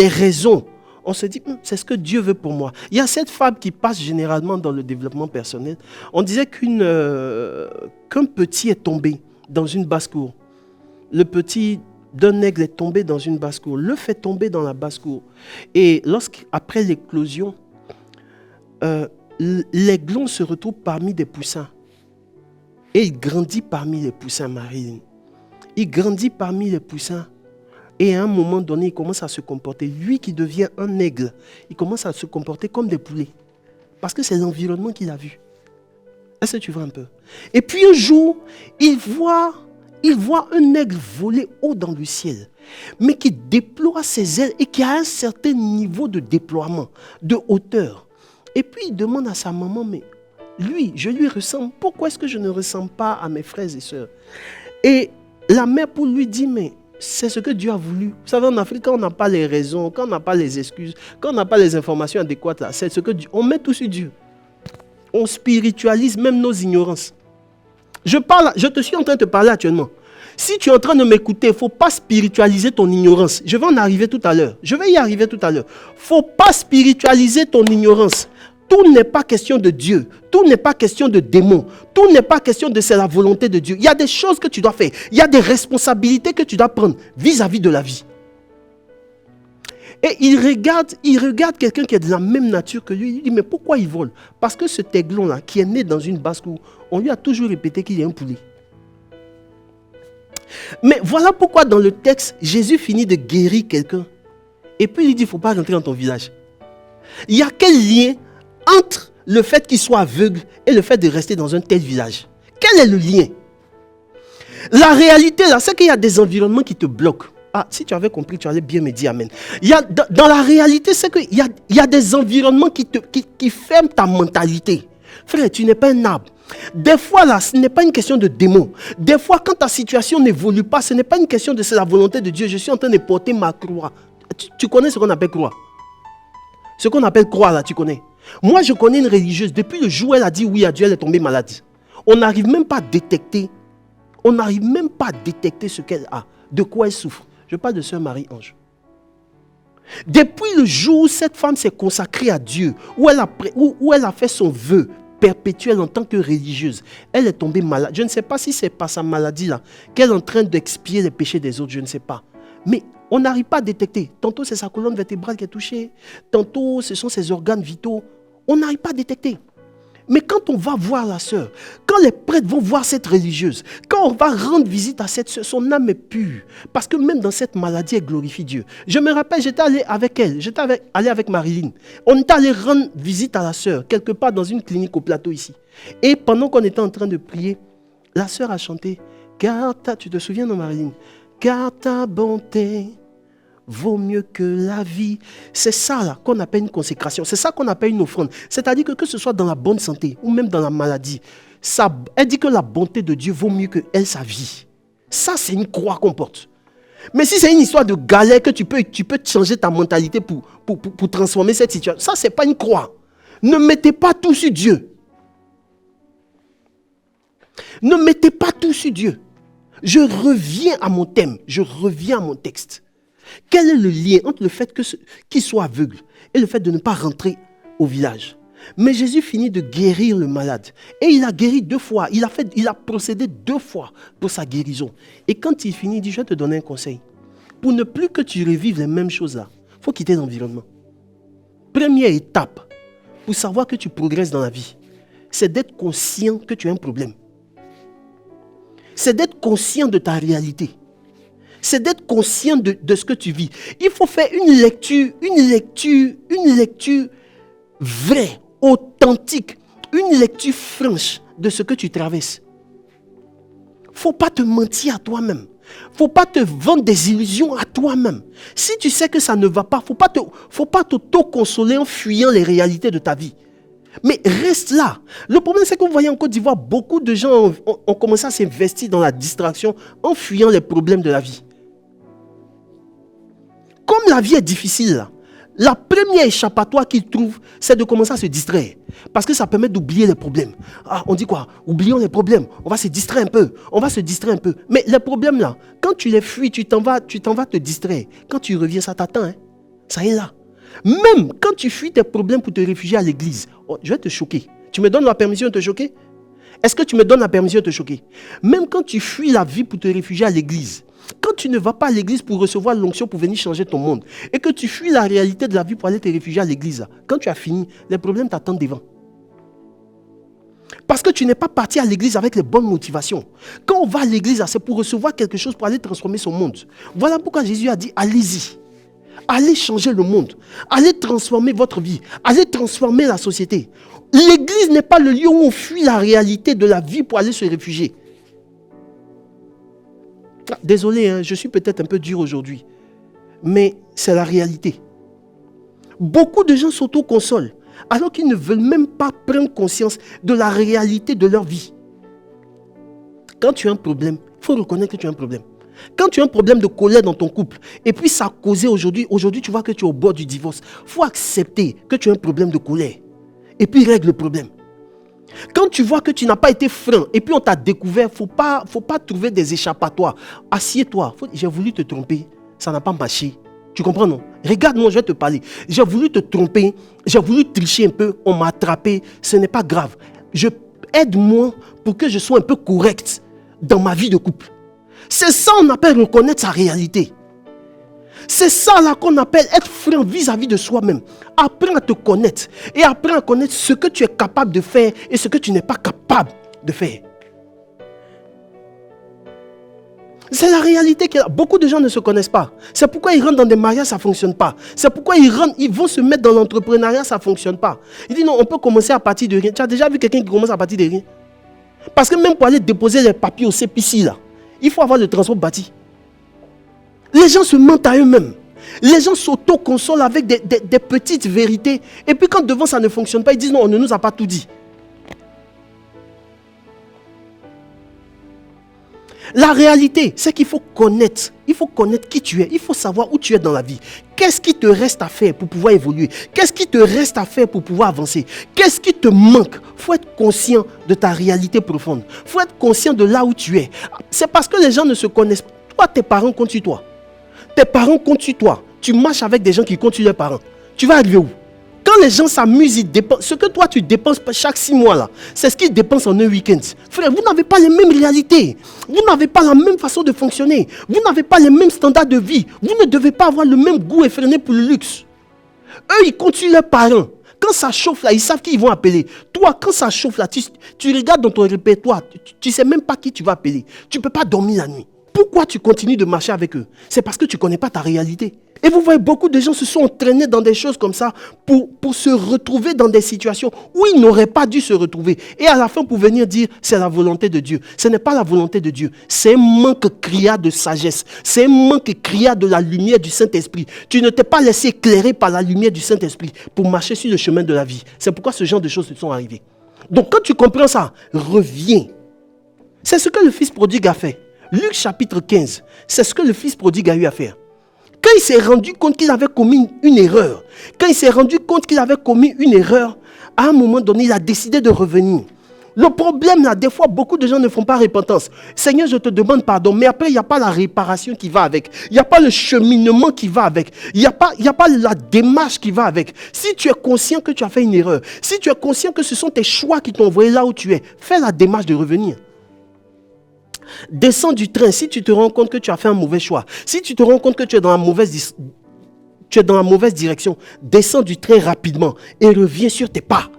raisons, on se dit, c'est ce que Dieu veut pour moi. Il y a cette fable qui passe généralement dans le développement personnel. On disait qu'un petit est tombé dans une basse-cour. Le petit d'un aigle est tombé dans une basse-cour. L'œuf est tombé dans la basse-cour. Et après l'éclosion, l'aiglon se retrouve parmi des poussins. Et il grandit parmi les poussins, Marie. Il grandit parmi les poussins. Et à un moment donné, il commence à se comporter. Lui qui devient un aigle, il commence à se comporter comme des poulets. Parce que c'est l'environnement qu'il a vu. Est-ce que tu vois un peu? Et puis un jour, il voit un aigle voler haut dans le ciel, mais qui déploie ses ailes et qui a un certain niveau de déploiement, de hauteur. Et puis il demande à sa maman, mais lui, je lui ressemble. Pourquoi est-ce que je ne ressemble pas à mes frères et sœurs? Et la mère pour lui dit, mais c'est ce que Dieu a voulu. Vous savez, en Afrique, quand on n'a pas les raisons, quand on n'a pas les excuses, quand on n'a pas les informations adéquates, là, c'est ce que Dieu, on met tout sur Dieu. On spiritualise même nos ignorances. Je te suis en train de te parler actuellement. Si tu es en train de m'écouter, il ne faut pas spiritualiser ton ignorance. Je vais en arriver tout à l'heure. Il ne faut pas spiritualiser ton ignorance. Tout n'est pas question de Dieu. Tout n'est pas question de démons. Tout n'est pas question de c'est la volonté de Dieu. Il y a des choses que tu dois faire. Il y a des responsabilités que tu dois prendre vis-à-vis de la vie. Et il regarde quelqu'un qui est de la même nature que lui. Il dit, mais pourquoi il vole? Parce que cet aiglon-là, qui est né dans une basse-cour, on lui a toujours répété qu'il est un poulet. Mais voilà pourquoi dans le texte, Jésus finit de guérir quelqu'un. Et puis il dit, il ne faut pas rentrer dans ton village. Il y a quel lien entre le fait qu'il soit aveugle et le fait de rester dans un tel village? Quel est le lien? La réalité là, c'est qu'il y a des environnements qui te bloquent. Ah, si tu avais compris, tu allais bien me dire amen. Dans la réalité, c'est qu'il y a des environnements qui ferment ta mentalité. Frère, tu n'es pas un arbre. Des fois là, ce n'est pas une question de démon. Des fois, quand ta situation n'évolue pas, ce n'est pas une question de c'est la volonté de Dieu. Je suis en train de porter ma croix. Tu connais ce qu'on appelle croix? Ce qu'on appelle croix là, tu connais? Moi, je connais une religieuse. Depuis le jour où elle a dit oui à Dieu, elle est tombée malade. On n'arrive même pas à détecter. Ce qu'elle a, de quoi elle souffre. Je parle de sœur Marie-Ange. Depuis le jour où cette femme s'est consacrée à Dieu, où elle a fait son vœu perpétuel en tant que religieuse, elle est tombée malade. Je ne sais pas si c'est pas sa maladie là, qu'elle est en train d'expier les péchés des autres, je ne sais pas. Mais on n'arrive pas à détecter. Tantôt c'est sa colonne vertébrale qui est touchée, tantôt ce sont ses organes vitaux. On n'arrive pas à détecter. Mais quand on va voir la sœur, quand les prêtres vont voir cette religieuse, quand on va rendre visite à cette sœur, son âme est pure. Parce que même dans cette maladie, elle glorifie Dieu. Je me rappelle, j'étais allé avec elle, allé avec Marilyn. On était allé rendre visite à la sœur, quelque part dans une clinique au plateau ici. Et pendant qu'on était en train de prier, la sœur a chanté, tu te souviens de Marilyn? Car ta bonté vaut mieux que la vie. C'est ça là qu'on appelle une consécration. C'est ça qu'on appelle une offrande. C'est-à-dire que ce soit dans la bonne santé ou même dans la maladie, elle dit que la bonté de Dieu vaut mieux que elle, sa vie. Ça, c'est une croix qu'on porte. Mais si c'est une histoire de galère que tu peux changer ta mentalité pour transformer cette situation, ça, c'est pas une croix. Ne mettez pas tout sur Dieu. Ne mettez pas tout sur Dieu. Je reviens à mon thème, je reviens à mon texte. Quel est le lien entre le fait qu'il soit aveugle et le fait de ne pas rentrer au village? Mais Jésus finit de guérir le malade. Et il a guéri 2 fois. Il a procédé 2 fois pour sa guérison. Et quand il finit, il dit, je vais te donner un conseil. Pour ne plus que tu revives les mêmes choses là, il faut quitter l'environnement. Première étape pour savoir que tu progresses dans la vie, c'est d'être conscient que tu as un problème. C'est d'être conscient de ta réalité. C'est d'être conscient de ce que tu vis. Il faut faire une lecture vraie, authentique, une lecture franche de ce que tu traverses. Il ne faut pas te mentir à toi-même. Il ne faut pas te vendre des illusions à toi-même. Si tu sais que ça ne va pas, il ne faut pas t'auto-consoler en fuyant les réalités de ta vie. Mais reste là. Le problème, c'est que vous voyez en Côte d'Ivoire, beaucoup de gens ont commencé à s'investir dans la distraction en fuyant les problèmes de la vie. Comme la vie est difficile, là, la première échappatoire qu'ils trouvent, c'est de commencer à se distraire. Parce que ça permet d'oublier les problèmes. Ah, on dit quoi? Oublions les problèmes. On va se distraire un peu. Mais les problèmes là, quand tu les fuis, tu t'en vas te distraire. Quand tu reviens, ça t'attend. Hein? Ça y est là. Même quand tu fuis tes problèmes pour te réfugier à l'église, je vais te choquer. Tu me donnes la permission de te choquer? Est-ce que tu me donnes la permission de te choquer? Même quand tu fuis la vie pour te réfugier à l'église, quand tu ne vas pas à l'église pour recevoir l'onction pour venir changer ton monde, et que tu fuis la réalité de la vie pour aller te réfugier à l'église, quand tu as fini, les problèmes t'attendent devant. Parce que tu n'es pas parti à l'église avec les bonnes motivations. Quand on va à l'église, c'est pour recevoir quelque chose pour aller transformer son monde. Voilà pourquoi Jésus a dit, allez-y. Allez changer le monde. Allez transformer votre vie. Allez transformer la société. L'église n'est pas le lieu où on fuit la réalité de la vie pour aller se réfugier. Désolé, hein, je suis peut-être un peu dur aujourd'hui. Mais c'est la réalité. Beaucoup de gens s'auto-consolent alors qu'ils ne veulent même pas prendre conscience de la réalité de leur vie. Quand tu as un problème, il faut reconnaître que tu as un problème. Quand tu as un problème de colère dans ton couple, et puis ça a causé aujourd'hui tu vois que tu es au bord du divorce, il faut accepter que tu as un problème de colère. Et puis règle le problème. Quand tu vois que tu n'as pas été franc, et puis on t'a découvert, il ne faut pas trouver des échappatoires. Assieds-toi. J'ai voulu te tromper, ça n'a pas marché. Tu comprends, non? Regarde-moi, je vais te parler. J'ai voulu te tromper, j'ai voulu tricher un peu, on m'a attrapé, ce n'est pas grave. Aide-moi pour que je sois un peu correct dans ma vie de couple. C'est ça qu'on appelle reconnaître sa réalité. C'est ça là qu'on appelle être franc vis-à-vis de soi-même. Apprends à te connaître et apprends à connaître ce que tu es capable de faire et ce que tu n'es pas capable de faire. C'est la réalité que beaucoup de gens ne se connaissent pas. C'est pourquoi ils rentrent dans des mariages, ça ne fonctionne pas. C'est pourquoi ils vont se mettre dans l'entrepreneuriat, ça ne fonctionne pas. Ils disent non, on peut commencer à partir de rien. Tu as déjà vu quelqu'un qui commence à partir de rien? Parce que même pour aller déposer les papiers au CPC là, il faut avoir le transport bâti. Les gens se mentent à eux-mêmes. Les gens s'auto-consolent avec des petites vérités. Et puis quand devant ça ne fonctionne pas, ils disent non, on ne nous a pas tout dit. La réalité, c'est qu'il faut connaître. Il faut connaître qui tu es. Il faut savoir où tu es dans la vie. Qu'est-ce qui te reste à faire pour pouvoir évoluer? Qu'est-ce qui te reste à faire pour pouvoir avancer? Qu'est-ce qui te manque? Il faut être conscient de ta réalité profonde. Il faut être conscient de là où tu es. C'est parce que les gens ne se connaissent pas. Toi, tes parents comptent sur toi. Tes parents comptent sur toi. Tu marches avec des gens qui comptent sur leurs parents. Tu vas arriver où? Quand les gens s'amusent, ils dépensent. Ce que toi, tu dépenses chaque 6 mois, là, c'est ce qu'ils dépensent en un week-end. Frère, vous n'avez pas les mêmes réalités. Vous n'avez pas la même façon de fonctionner. Vous n'avez pas les mêmes standards de vie. Vous ne devez pas avoir le même goût effréné pour le luxe. Eux, ils comptent sur leurs parents. Quand ça chauffe, là, ils savent qui ils vont appeler. Toi, quand ça chauffe, là, tu regardes dans ton répertoire. Tu ne sais même pas qui tu vas appeler. Tu ne peux pas dormir la nuit. Pourquoi tu continues de marcher avec eux? C'est parce que tu ne connais pas ta réalité. Et vous voyez, beaucoup de gens se sont entraînés dans des choses comme ça pour se retrouver dans des situations où ils n'auraient pas dû se retrouver. Et à la fin, pour venir dire, c'est la volonté de Dieu. Ce n'est pas la volonté de Dieu. C'est un manque criard de sagesse. C'est un manque criard de la lumière du Saint-Esprit. Tu ne t'es pas laissé éclairer par la lumière du Saint-Esprit pour marcher sur le chemin de la vie. C'est pourquoi ce genre de choses se sont arrivées. Donc quand tu comprends ça, reviens. C'est ce que le fils prodigue a fait. Luc chapitre 15, c'est ce que le fils prodigue a eu à faire. Quand il s'est rendu compte qu'il avait commis une erreur, à un moment donné, il a décidé de revenir. Le problème, là, des fois, beaucoup de gens ne font pas repentance. Seigneur, je te demande pardon, mais après, il n'y a pas la réparation qui va avec. Il n'y a pas le cheminement qui va avec. Il n'y a pas la démarche qui va avec. Si tu es conscient que tu as fait une erreur, si tu es conscient que ce sont tes choix qui t'ont envoyé là où tu es, fais la démarche de revenir. Descends du train si tu te rends compte que tu as fait un mauvais choix. Si tu te rends compte que tu es dans la mauvaise direction, descends du train rapidement et reviens sur tes pas.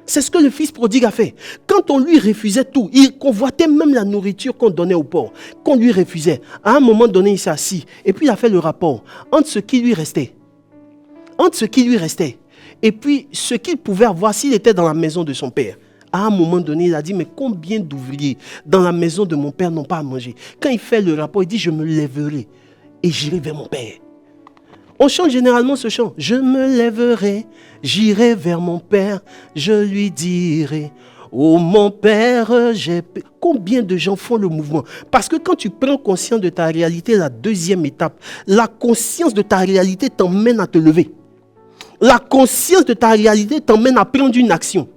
C'est ce que le fils prodigue a fait. Quand on lui refusait tout, il convoitait même la nourriture qu'on donnait au porc, qu'on lui refusait. À un moment donné, il s'est assis et puis il a fait le rapport entre ce qui lui restait. Et puis ce qu'il pouvait avoir s'il était dans la maison de son père. À un moment donné, il a dit, mais combien d'ouvriers dans la maison de mon père n'ont pas à manger? Quand il fait le rapport, il dit, je me lèverai et j'irai vers mon père. On chante généralement ce chant. Je me lèverai, j'irai vers mon père, je lui dirai, oh mon père, Combien de gens font le mouvement? Parce que quand tu prends conscience de ta réalité, la deuxième étape, la conscience de ta réalité t'emmène à te lever. La conscience de ta réalité t'emmène à prendre une action.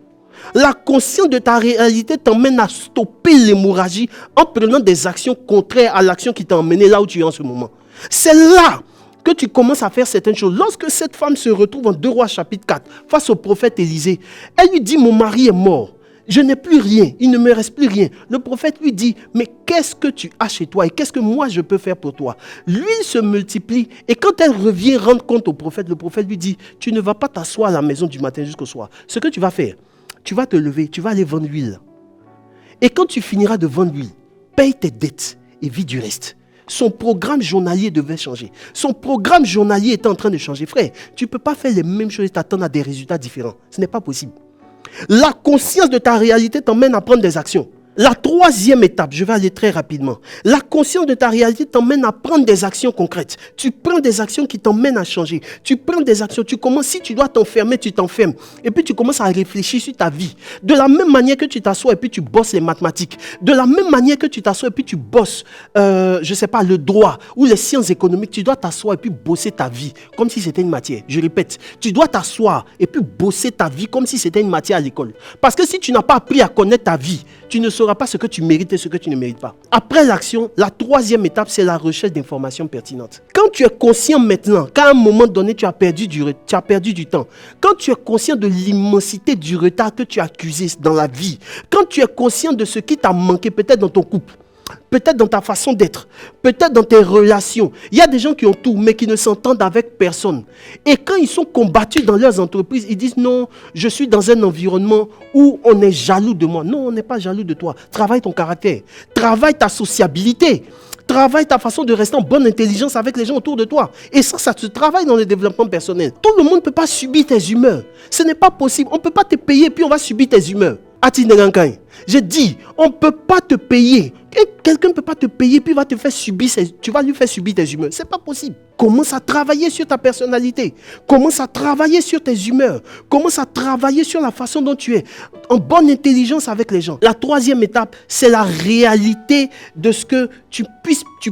La conscience de ta réalité t'emmène à stopper l'hémorragie en prenant des actions contraires à l'action qui t'a emmené là où tu es en ce moment. C'est là que tu commences à faire certaines choses. Lorsque cette femme se retrouve en 2 Rois chapitre 4 face au prophète Élisée, elle lui dit, mon mari est mort, je n'ai plus rien, il ne me reste plus rien. Le prophète lui dit, mais qu'est-ce que tu as chez toi et qu'est-ce que moi je peux faire pour toi? L'huile se multiplie et quand elle revient rendre compte au prophète, le prophète lui dit, tu ne vas pas t'asseoir à la maison du matin jusqu'au soir. Ce que tu vas faire, tu vas te lever, tu vas aller vendre l'huile. Et quand tu finiras de vendre l'huile, paye tes dettes et vis du reste. Son programme journalier devait changer. Son programme journalier était en train de changer. Frère, tu ne peux pas faire les mêmes choses et t'attendre à des résultats différents. Ce n'est pas possible. La conscience de ta réalité t'emmène à prendre des actions. La troisième étape, je vais aller très rapidement. La conscience de ta réalité t'emmène à prendre des actions concrètes. Tu prends des actions qui t'emmènent à changer. Tu prends des actions, tu commences, si tu dois t'enfermer, tu t'enfermes. Et puis tu commences à réfléchir sur ta vie. De la même manière que tu t'assois et puis tu bosses les mathématiques. De la même manière que tu t'assois et puis tu bosses, le droit ou les sciences économiques. Tu dois t'asseoir et puis bosser ta vie comme si c'était une matière. Je répète, tu dois t'asseoir et puis bosser ta vie comme si c'était une matière à l'école. Parce que si tu n'as pas appris à connaître ta vie, tu ne sauras pas ce que tu mérites et ce que tu ne mérites pas. Après l'action, la troisième étape, c'est la recherche d'informations pertinentes. Quand tu es conscient maintenant qu'à un moment donné, tu as perdu du temps, quand tu es conscient de l'immensité du retard que tu as accusé dans la vie, quand tu es conscient de ce qui t'a manqué peut-être dans ton couple, peut-être dans ta façon d'être, peut-être dans tes relations. Il y a des gens qui ont tout, mais qui ne s'entendent avec personne. Et quand ils sont combattus dans leurs entreprises, ils disent non, je suis dans un environnement où on est jaloux de moi. Non, on n'est pas jaloux de toi. Travaille ton caractère, travaille ta sociabilité, travaille ta façon de rester en bonne intelligence avec les gens autour de toi. Et ça se travaille dans le développement personnel. Tout le monde ne peut pas subir tes humeurs. Ce n'est pas possible. On ne peut pas te payer puis on va subir tes humeurs. J'ai dit, on ne peut pas te payer. Et quelqu'un ne peut pas te payer puis tu vas lui faire subir tes humeurs. Ce n'est pas possible. Commence à travailler sur ta personnalité. Commence à travailler sur tes humeurs. Commence à travailler sur la façon dont tu es. En bonne intelligence avec les gens. La troisième étape, c'est la réalité de ce que tu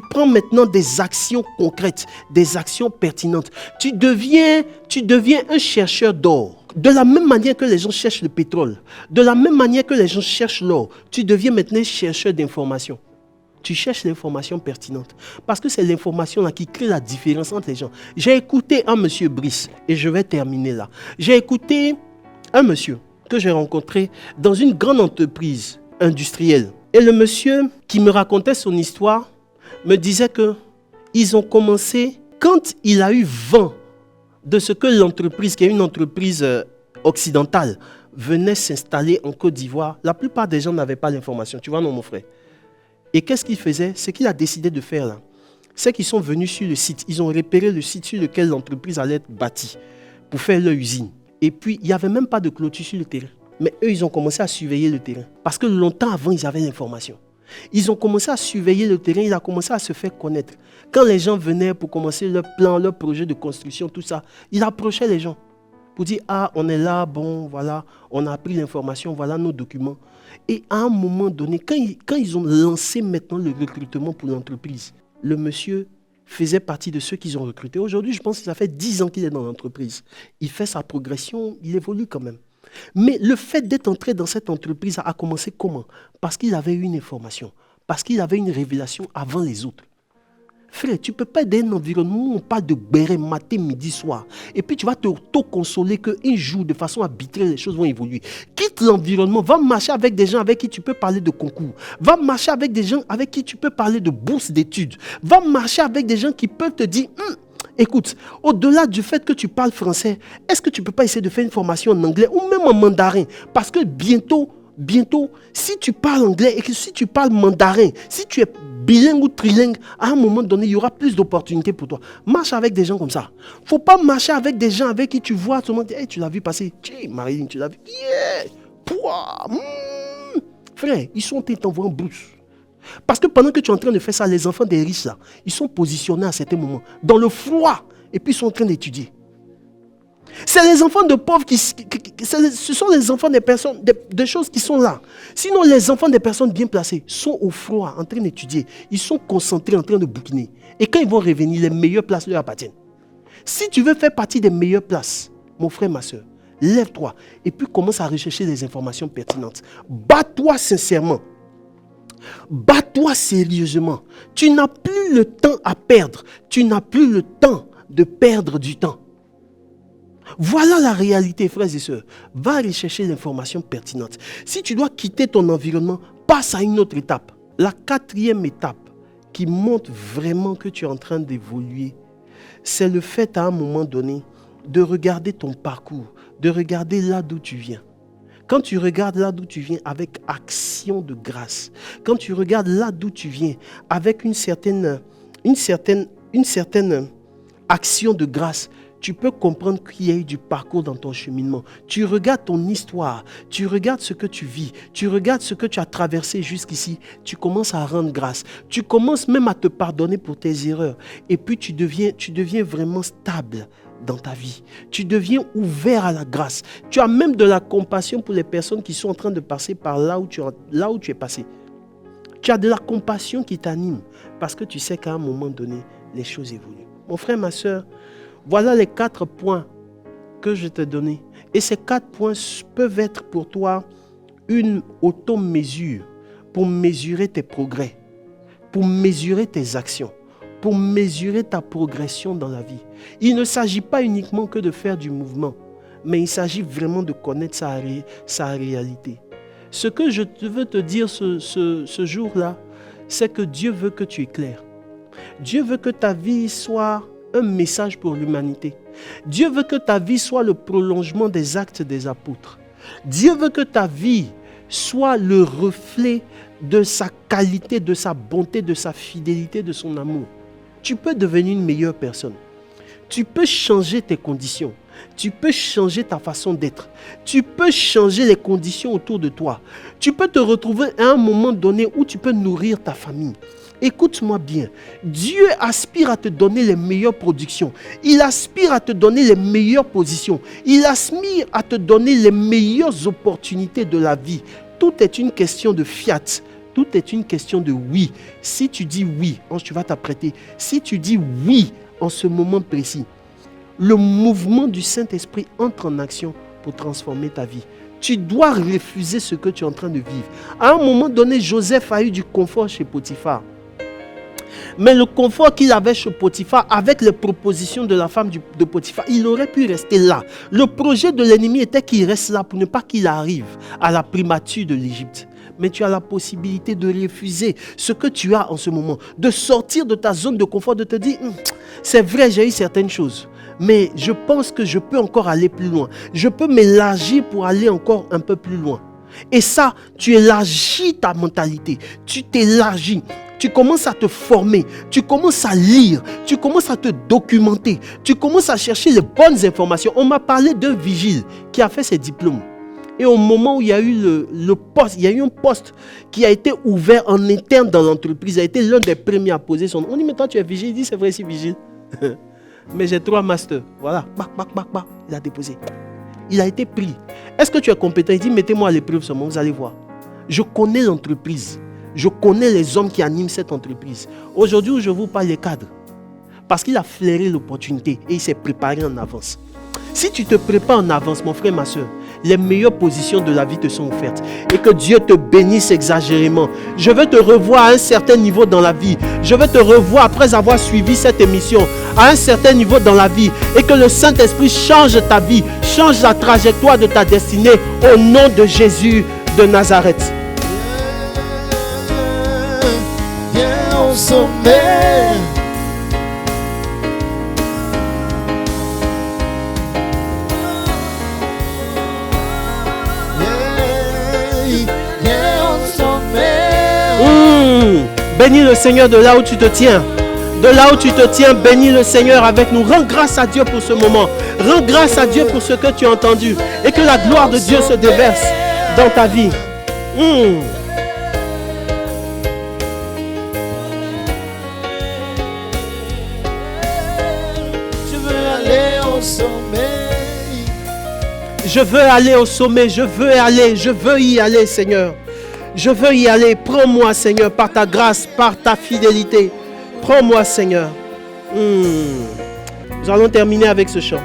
prends maintenant des actions concrètes, des actions pertinentes. Tu deviens un chercheur d'or. De la même manière que les gens cherchent le pétrole, de la même manière que les gens cherchent l'or, tu deviens maintenant chercheur d'informations. Tu cherches l'information pertinente. Parce que c'est l'information là qui crée la différence entre les gens. J'ai écouté un monsieur Brice, et je vais terminer là. J'ai écouté un monsieur que j'ai rencontré dans une grande entreprise industrielle. Et le monsieur qui me racontait son histoire me disait qu'ils ont commencé, quand il a eu vent de ce que l'entreprise, qui est une entreprise occidentale, venait s'installer en Côte d'Ivoire, la plupart des gens n'avaient pas l'information. Tu vois, non, mon frère? Et qu'est-ce qu'il faisait? Ce qu'il a décidé de faire là, c'est qu'ils sont venus sur le site. Ils ont repéré le site sur lequel l'entreprise allait être bâtie pour faire leur usine. Et puis, il n'y avait même pas de clôture sur le terrain. Mais eux, ils ont commencé à surveiller le terrain. Parce que longtemps avant, ils avaient l'information. Ils ont commencé à surveiller le terrain, il a commencé à se faire connaître. Quand les gens venaient pour commencer leur plan, leur projet de construction, tout ça, il approchait les gens pour dire « Ah, on est là, bon, voilà, on a appris l'information, voilà nos documents. » Et à un moment donné, quand ils ont lancé maintenant le recrutement pour l'entreprise, le monsieur faisait partie de ceux qu'ils ont recrutés. Aujourd'hui, je pense que ça fait 10 ans qu'il est dans l'entreprise. Il fait sa progression, il évolue quand même. Mais le fait d'être entré dans cette entreprise a commencé comment? Parce qu'il avait eu une information, parce qu'il avait une révélation avant les autres. Frère, tu ne peux pas être dans un environnement où on parle de béret matin, midi, soir. Et puis tu vas t'auto-consoler qu'un jour, de façon arbitraire, les choses vont évoluer. Quitte l'environnement, va marcher avec des gens avec qui tu peux parler de concours. Va marcher avec des gens avec qui tu peux parler de bourse d'études. Va marcher avec des gens qui peuvent te dire... Écoute, au-delà du fait que tu parles français, est-ce que tu ne peux pas essayer de faire une formation en anglais ou même en mandarin? Parce que bientôt, si tu parles anglais et que si tu parles mandarin, si tu es bilingue ou trilingue, à un moment donné, il y aura plus d'opportunités pour toi. Marche avec des gens comme ça. Il ne faut pas marcher avec des gens avec qui tu vois tout le monde. Hey, tu l'as vu passer. Hey, Marilyn, tu l'as vu. Yeah! Pouah! Frère, ils sont en train de t'envoyer en brousse. Parce que pendant que tu es en train de faire ça, les enfants des riches, là, ils sont positionnés à certains moments, dans le froid, et puis ils sont en train d'étudier. C'est les enfants de pauvres ce sont les enfants des personnes, des choses qui sont là. Sinon, les enfants des personnes bien placées sont au froid, en train d'étudier. Ils sont concentrés, en train de bouquiner. Et quand ils vont revenir, les meilleures places leur appartiennent. Si tu veux faire partie des meilleures places, mon frère, ma soeur, lève-toi et puis commence à rechercher des informations pertinentes. Bats-toi sincèrement. Bats-toi sérieusement. Tu n'as plus le temps à perdre. Tu n'as plus le temps de perdre du temps. Voilà la réalité, frères et sœurs. Va rechercher l'information pertinente. Si tu dois quitter ton environnement, passe à une autre étape. La 4e étape qui montre vraiment que tu es en train d'évoluer, c'est le fait à un moment donné de regarder ton parcours, de regarder là d'où tu viens. Quand tu regardes là d'où tu viens avec action de grâce, quand tu regardes là d'où tu viens avec une certaine action de grâce, tu peux comprendre qu'il y a eu du parcours dans ton cheminement. Tu regardes ton histoire, tu regardes ce que tu vis, tu regardes ce que tu as traversé jusqu'ici, tu commences à rendre grâce. Tu commences même à te pardonner pour tes erreurs. Et puis tu deviens vraiment stable dans ta vie. Tu deviens ouvert à la grâce. Tu as même de la compassion pour les personnes qui sont en train de passer par là où tu es passé. Tu as de la compassion qui t'anime parce que tu sais qu'à un moment donné, les choses évoluent. Mon frère, ma soeur, voilà les 4 points que je t'ai donnés. Et ces 4 points peuvent être pour toi une auto-mesure pour mesurer tes progrès, pour mesurer tes actions, pour mesurer ta progression dans la vie. Il ne s'agit pas uniquement que de faire du mouvement, mais il s'agit vraiment de connaître sa réalité. Ce que je veux te dire ce jour-là, c'est que Dieu veut que tu éclaires. Dieu veut que ta vie soit un message pour l'humanité. Dieu veut que ta vie soit le prolongement des actes des apôtres. Dieu veut que ta vie soit le reflet de sa qualité, de sa bonté, de sa fidélité, de son amour. Tu peux devenir une meilleure personne. Tu peux changer tes conditions. Tu peux changer ta façon d'être. Tu peux changer les conditions autour de toi. Tu peux te retrouver à un moment donné où tu peux nourrir ta famille. Écoute-moi bien, Dieu aspire à te donner les meilleures productions. Il aspire à te donner les meilleures positions. Il aspire à te donner les meilleures opportunités de la vie. Tout est une question de fiat. Tout est une question de oui. Si tu dis oui, tu vas t'apprêter. Si tu dis oui en ce moment précis, le mouvement du Saint-Esprit entre en action pour transformer ta vie. Tu dois refuser ce que tu es en train de vivre. À un moment donné, Joseph a eu du confort chez Potiphar. Mais le confort qu'il avait chez Potiphar, avec les propositions de la femme de Potiphar, il aurait pu rester là. Le projet de l'ennemi était qu'il reste là pour ne pas qu'il arrive à la primature de l'Égypte. Mais tu as la possibilité de refuser ce que tu as en ce moment, de sortir de ta zone de confort, de te dire, c'est vrai, j'ai eu certaines choses, mais je pense que je peux encore aller plus loin. Je peux m'élargir pour aller encore un peu plus loin. Et ça, tu élargis ta mentalité, tu t'élargis. Tu commences à te former, tu commences à lire, tu commences à te documenter, tu commences à chercher les bonnes informations. On m'a parlé d'un vigile qui a fait ses diplômes. Et au moment où il y a eu le poste, il y a eu un poste qui a été ouvert en interne dans l'entreprise, il a été l'un des premiers à poser son nom. On dit, mais toi tu es vigile? Il dit, c'est vrai, c'est vigile. Mais j'ai 3 masters. Voilà, il a déposé. Il a été pris. Est-ce que tu es compétent? Il dit, mettez-moi à l'épreuve seulement, vous allez voir. Je connais l'entreprise. Je connais les hommes qui animent cette entreprise. Aujourd'hui où je vous parle des cadres, parce qu'il a flairé l'opportunité et il s'est préparé en avance. Si tu te prépares en avance, mon frère, ma soeur, les meilleures positions de la vie te sont offertes. Et que Dieu te bénisse exagérément. Je veux te revoir à un certain niveau dans la vie. Je veux te revoir après avoir suivi cette émission à un certain niveau dans la vie. Et que le Saint-Esprit change ta vie, change la trajectoire de ta destinée au nom de Jésus de Nazareth. Viens au sommet. Bénis le Seigneur de là où tu te tiens. De là où tu te tiens, bénis le Seigneur avec nous. Rends grâce à Dieu pour ce moment. Rends grâce à Dieu pour ce que tu as entendu. Et que la gloire de Dieu se déverse dans ta vie. Je veux aller au sommet. Je veux aller au sommet. Je veux y aller, Seigneur. Je veux y aller. Prends-moi, Seigneur, par ta grâce, par ta fidélité. Prends-moi, Seigneur. Nous allons terminer avec ce chant.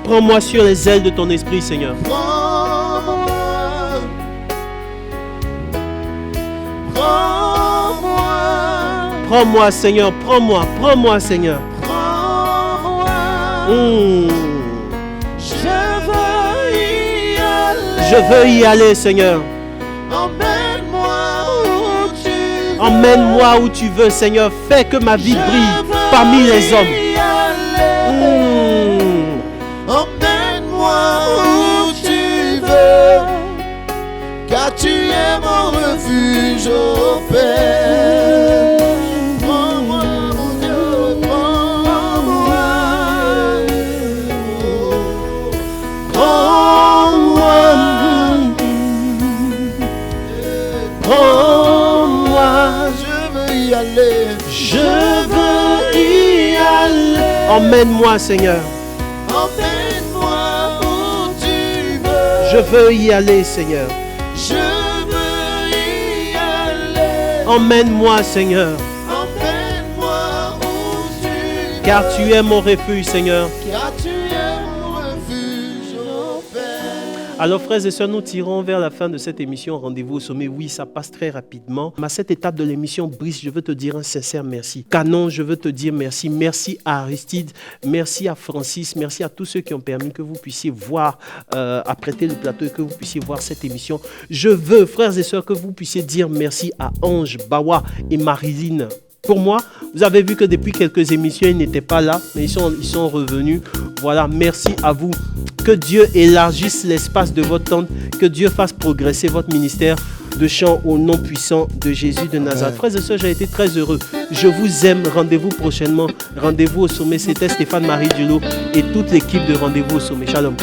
Prends-moi sur les ailes de ton esprit, Seigneur. Prends-moi, Seigneur. Prends-moi, Seigneur. Je veux y aller, Seigneur. Emmène-moi où tu veux, Seigneur. Fais que ma vie brille parmi les hommes. Emmène-moi où tu veux, car tu es mon refuge, ô Père. Prends-moi, mon Dieu, prends-moi. Je veux y aller. Emmène-moi, Seigneur. Emmène-moi où tu veux. Je veux y aller, Seigneur. Je veux y aller. Emmène-moi, Seigneur. Emmène-moi où tu veux. Car tu es mon refuge, Seigneur. Car tu es mon refuge, ô Père. Alors, frères et sœurs, nous tirons vers la fin de cette émission. Rendez-vous au sommet. Oui, ça passe très rapidement. Mais à cette étape de l'émission, Brice, je veux te dire un sincère merci. Canon, je veux te dire merci. Merci à Aristide. Merci à Francis. Merci à tous ceux qui ont permis que vous puissiez voir, apprêter le plateau et que vous puissiez voir cette émission. Je veux, frères et sœurs, que vous puissiez dire merci à Ange, Bawa et Marilyn. Pour moi, vous avez vu que depuis quelques émissions, ils n'étaient pas là, mais ils sont revenus. Voilà, merci à vous. Que Dieu élargisse l'espace de votre tente, que Dieu fasse progresser votre ministère de chant au nom puissant de Jésus de Nazareth. Frères et sœurs, j'ai été très heureux. Je vous aime. Rendez-vous prochainement. Rendez-vous au sommet. C'était Stéphane Marie Dulot et toute l'équipe de Rendez-vous au sommet. Shalom.